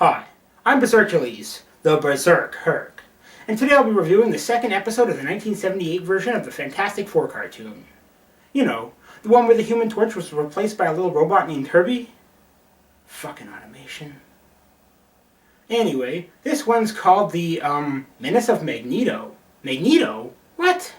Hi, I'm Bersercules, the Berserk Herc, and today I'll be reviewing the second episode of the 1978 version of the Fantastic Four cartoon. You know, the one where the Human Torch was replaced by a little robot named Herbie. Fucking automation. Anyway, this one's called the, Menace of Magneto. Magneto? What?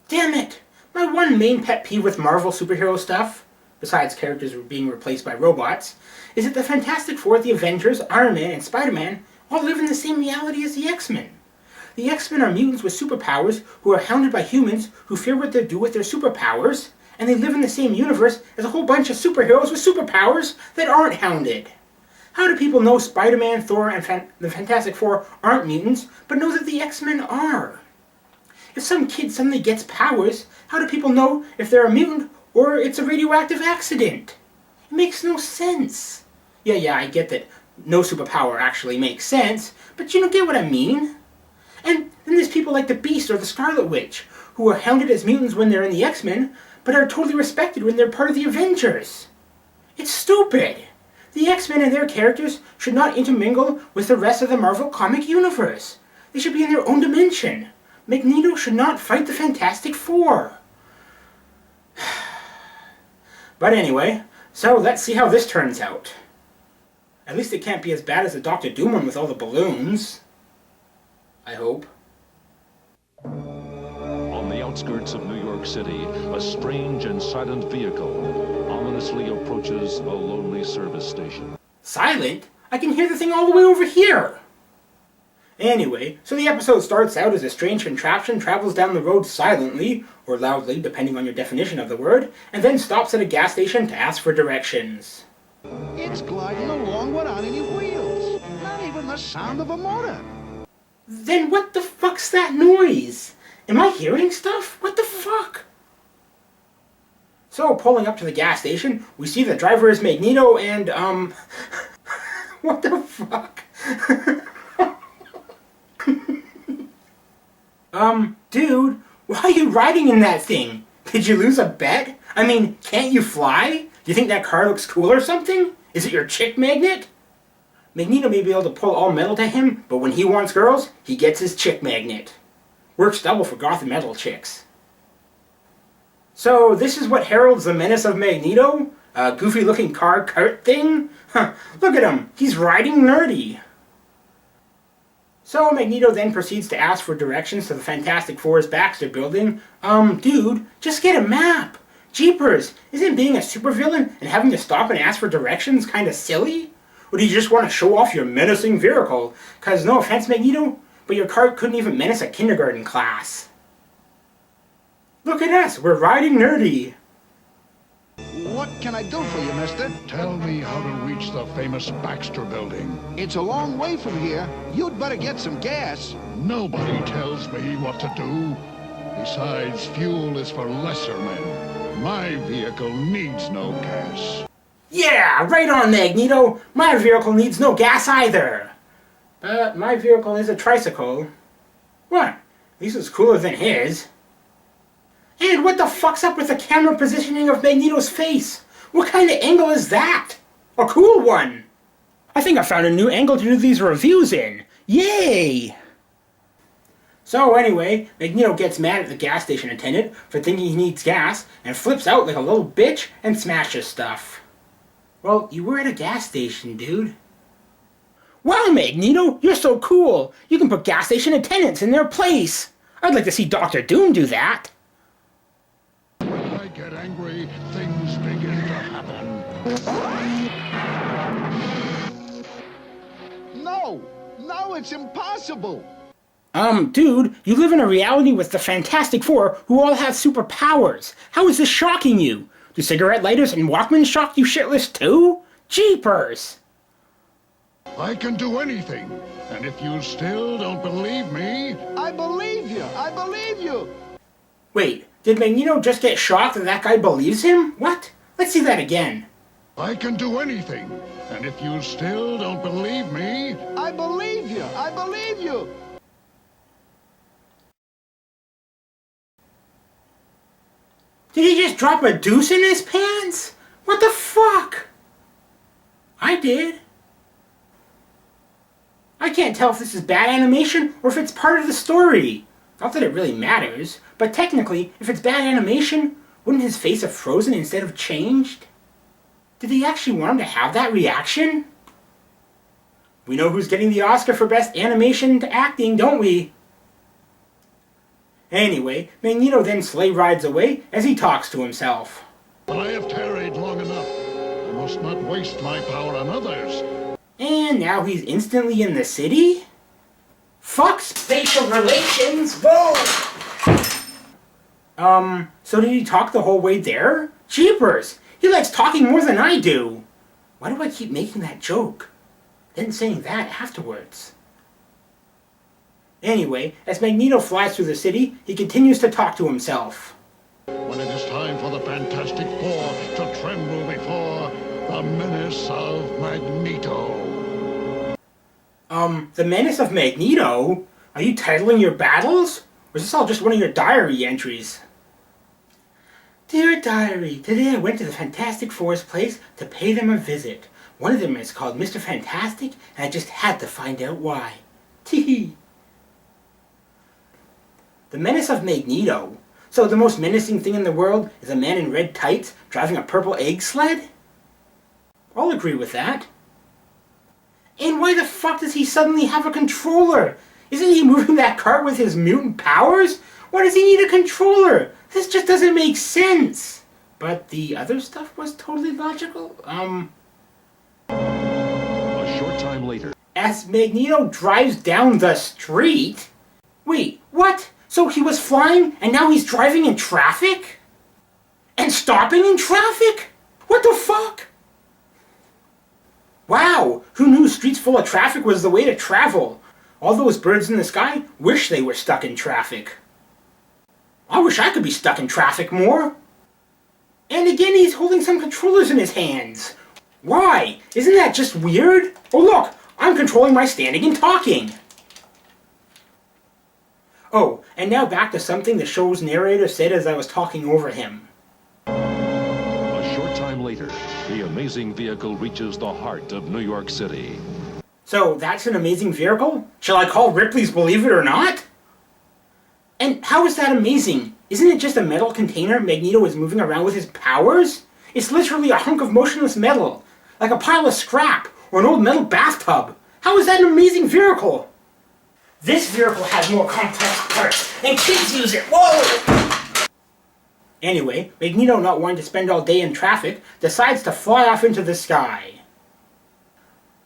Damn it! My one main pet peeve with Marvel superhero stuff, besides characters being replaced by robots, is that the Fantastic Four, the Avengers, Iron Man, and Spider-Man all live in the same reality as the X-Men. The X-Men are mutants with superpowers who are hounded by humans who fear what they'll do with their superpowers, and they live in the same universe as a whole bunch of superheroes with superpowers that aren't hounded. How do people know Spider-Man, Thor, and the Fantastic Four aren't mutants, but know that the X-Men are? If some kid suddenly gets powers, how do people know if they're a mutant or it's a radioactive accident? It makes no sense. Yeah, I get that no superpower actually makes sense, but you don't get what I mean. And then there's people like the Beast or the Scarlet Witch, who are hounded as mutants when they're in the X-Men, but are totally respected when they're part of the Avengers. It's stupid. The X-Men and their characters should not intermingle with the rest of the Marvel comic universe. They should be in their own dimension. Magneto should not fight the Fantastic Four. But anyway, so let's see how this turns out. At least it can't be as bad as the Doctor Doom one with all the balloons. I hope. On the outskirts of New York City, a strange and silent vehicle ominously approaches a lonely service station. Silent? I can hear the thing all the way over here! Anyway, so the episode starts out as a strange contraption travels down the road silently, or loudly, depending on your definition of the word, and then stops at a gas station to ask for directions. It's gliding along without any wheels. Not even the sound of a motor. Then what the fuck's that noise? Am I hearing stuff? What the fuck? So, pulling up to the gas station, we see the driver is Magneto and, what the fuck? Dude, why are you riding in that thing? Did you lose a bet? I mean, can't you fly? Do you think that car looks cool or something? Is it your chick magnet? Magneto may be able to pull all metal to him, but when he wants girls, he gets his chick magnet. Works double for goth metal chicks. So, this is what heralds the menace of Magneto? A goofy-looking car cart thing? Huh, look at him, he's riding nerdy. So, Magneto then proceeds to ask for directions to the Fantastic Four's Baxter building. Dude, just get a map! Jeepers, isn't being a supervillain and having to stop and ask for directions kinda silly? Or do you just want to show off your menacing vehicle? Cause no offense, Magneto, but your car couldn't even menace a kindergarten class. Look at us, we're riding nerdy. What can I do for you, mister? Tell me how to reach the famous Baxter building. It's a long way from here. You'd better get some gas. Nobody tells me what to do. Besides, fuel is for lesser men. My vehicle needs no gas. Yeah, right on, Magneto. My vehicle needs no gas either. But my vehicle is a tricycle. What? At least it's cooler than his. And what the fuck's up with the camera positioning of Magneto's face? What kind of angle is that? A cool one. I think I found a new angle to do these reviews in. Yay! So anyway, Magneto gets mad at the gas station attendant for thinking he needs gas and flips out like a little bitch and smashes stuff. Well, you were at a gas station, dude. Wow, Magneto, you're so cool. You can put gas station attendants in their place. I'd like to see Doctor Doom do that. When I get angry, things begin to happen. No, it's impossible. Dude, you live in a reality with the Fantastic Four who all have superpowers. How is this shocking you? Do cigarette lighters and Walkmans shock you shitless too? Jeepers! I can do anything. And if you still don't believe me... I believe you. Wait, did Magneto just get shocked that guy believes him? What? Let's see that again. I can do anything. And if you still don't believe me... I believe you. Did he just drop a deuce in his pants? What the fuck? I did. can't tell if this is bad animation or if it's part of the story. Not that it really matters, but technically, if it's bad animation, wouldn't his face have frozen instead of changed? Did they actually want him to have that reaction? We know who's getting the Oscar for Best Animation to Acting, don't we? Anyway, Magneto then sleigh rides away as he talks to himself. But I have tarried long enough. I must not waste my power on others. And now he's instantly in the city? Fuck spatial relations! Whoa! So did he talk the whole way there? Jeepers! He likes talking more than I do! Why do I keep making that joke? Then saying that afterwards. Anyway, as Magneto flies through the city, he continues to talk to himself. When it is time for the Fantastic Four to tremble before the menace of Magneto. The Menace of Magneto? Are you titling your battles? Or is this all just one of your diary entries? Dear Diary, today I went to the Fantastic Four's place to pay them a visit. One of them is called Mr. Fantastic, and I just had to find out why. Tee-hee. The Menace of Magneto? So the most menacing thing in the world is a man in red tights driving a purple egg sled? I'll agree with that. And why the fuck does he suddenly have a controller? Isn't he moving that cart with his mutant powers? Why does he need a controller? This just doesn't make sense. But the other stuff was totally logical. A short time later. As Magneto drives down the street? Wait, what? So he was flying and now he's driving in traffic? And stopping in traffic? What the fuck? Wow, who knew streets full of traffic was the way to travel? All those birds in the sky wish they were stuck in traffic. I wish I could be stuck in traffic more. And again he's holding some controllers in his hands. Why? Isn't that just weird? Oh look, I'm controlling my standing and talking. Oh, and now back to something the show's narrator said as I was talking over him. A short time later, the amazing vehicle reaches the heart of New York City. So, that's an amazing vehicle? Shall I call Ripley's Believe It or Not? And how is that amazing? Isn't it just a metal container Magneto is moving around with his powers? It's literally a hunk of motionless metal, like a pile of scrap or an old metal bathtub. How is that an amazing vehicle? This vehicle has more complex parts, and kids use it. Whoa! Anyway, Magneto, not wanting to spend all day in traffic, decides to fly off into the sky.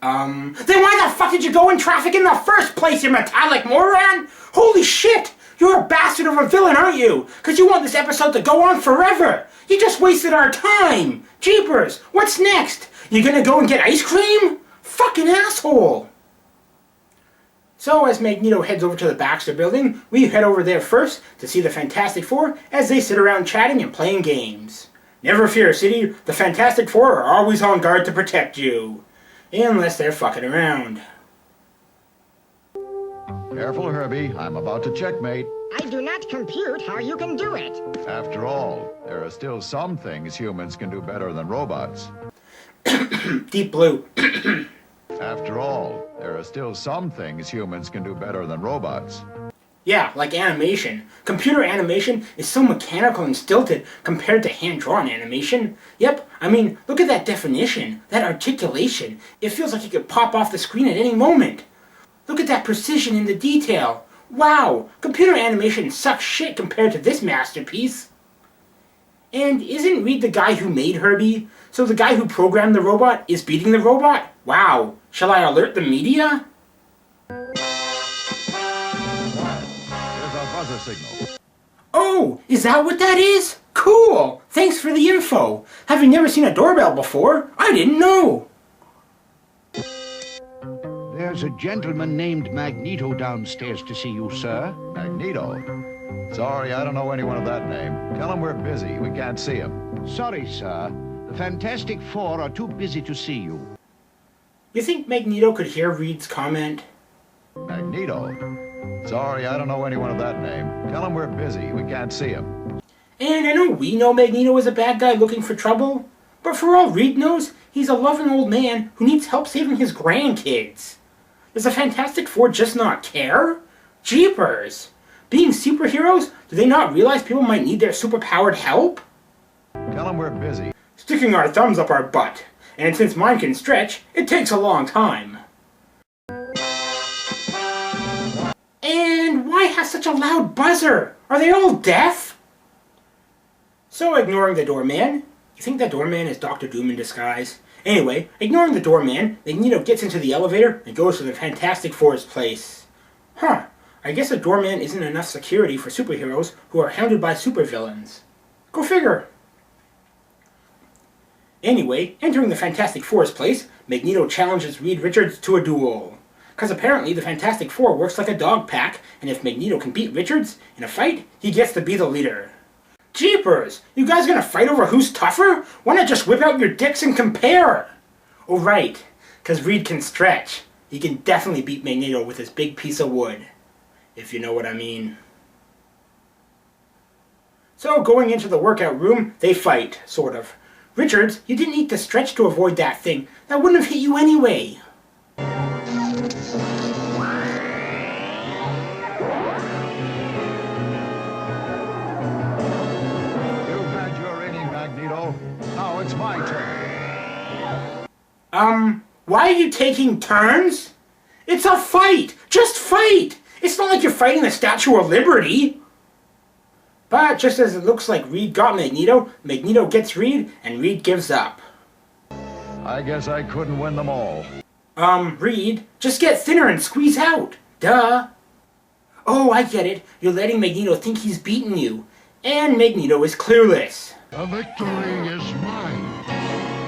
Then why the fuck did you go in traffic in the first place, you metallic moron? Holy shit! You're a bastard of a villain, aren't you? Because you want this episode to go on forever. You just wasted our time. Jeepers, what's next? You gonna go and get ice cream? Fucking asshole. So as Magneto heads over to the Baxter building, we head over there first to see the Fantastic Four as they sit around chatting and playing games. Never fear, City, the Fantastic Four are always on guard to protect you. Unless they're fucking around. Careful, Herbie. I'm about to checkmate. I do not compute how you can do it. After all, there are still some things humans can do better than robots. Deep Blue. After all, there are still some things humans can do better than robots. Yeah, like animation. Computer animation is so mechanical and stilted compared to hand-drawn animation. Yep, I mean, look at that definition, that articulation. It feels like it could pop off the screen at any moment. Look at that precision in the detail. Wow, computer animation sucks shit compared to this masterpiece. And isn't Reed the guy who made Herbie? So the guy who programmed the robot is beating the robot? Wow, shall I alert the media? There's a buzzer signal. Oh, is that what that is? Cool! Thanks for the info. Having never seen a doorbell before, I didn't know. There's a gentleman named Magneto downstairs to see you, sir. Magneto? Sorry, I don't know anyone of that name. Tell him we're busy. We can't see him. Sorry, sir. The Fantastic Four are too busy to see you. You think Magneto could hear Reed's comment? Magneto? Sorry, I don't know anyone of that name. Tell him we're busy. We can't see him. And I know we know Magneto is a bad guy looking for trouble, but for all Reed knows, he's a loving old man who needs help saving his grandkids. Does the Fantastic Four just not care? Jeepers! Being superheroes, do they not realize people might need their superpowered help? Tell them we're busy. Sticking our thumbs up our butt. And since mine can stretch, it takes a long time. And why have such a loud buzzer? Are they all deaf? So ignoring the doorman, you think that doorman is Dr. Doom in disguise? Anyway, ignoring the doorman, Magneto gets into the elevator and goes to the Fantastic Four's place. Huh, I guess a doorman isn't enough security for superheroes who are hounded by supervillains. Go figure. Anyway, entering the Fantastic Four's place, Magneto challenges Reed Richards to a duel. Because apparently the Fantastic Four works like a dog pack, and if Magneto can beat Richards in a fight, he gets to be the leader. Jeepers! You guys gonna fight over who's tougher? Why not just whip out your dicks and compare? Oh right, because Reed can stretch. He can definitely beat Magneto with his big piece of wood. If you know what I mean. So going into the workout room, they fight, sort of. Richards, you didn't need to stretch to avoid that thing. That wouldn't have hit you anyway. Now it's my turn. Why are you taking turns? It's a fight! Just fight! It's not like you're fighting the Statue of Liberty! But just as it looks like Reed got Magneto, Magneto gets Reed, and Reed gives up. I guess I couldn't win them all. Reed, just get thinner and squeeze out. Duh. Oh, I get it. You're letting Magneto think he's beaten you. And Magneto is clueless. The victory is mine.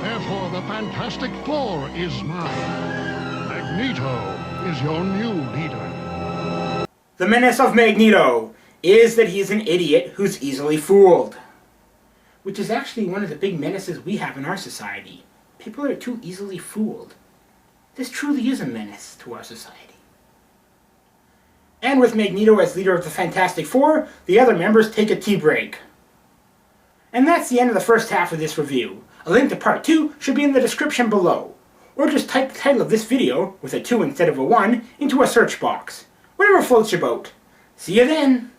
Therefore, the Fantastic Four is mine. Magneto is your new leader. The menace of Magneto is that he's an idiot who's easily fooled. Which is actually one of the big menaces we have in our society. People are too easily fooled. This truly is a menace to our society. And with Magneto as leader of the Fantastic Four, the other members take a tea break. And that's the end of the first half of this review. A link to part 2 should be in the description below. Or just type the title of this video, with a 2 instead of a 1, into a search box. Whatever floats your boat. See you then!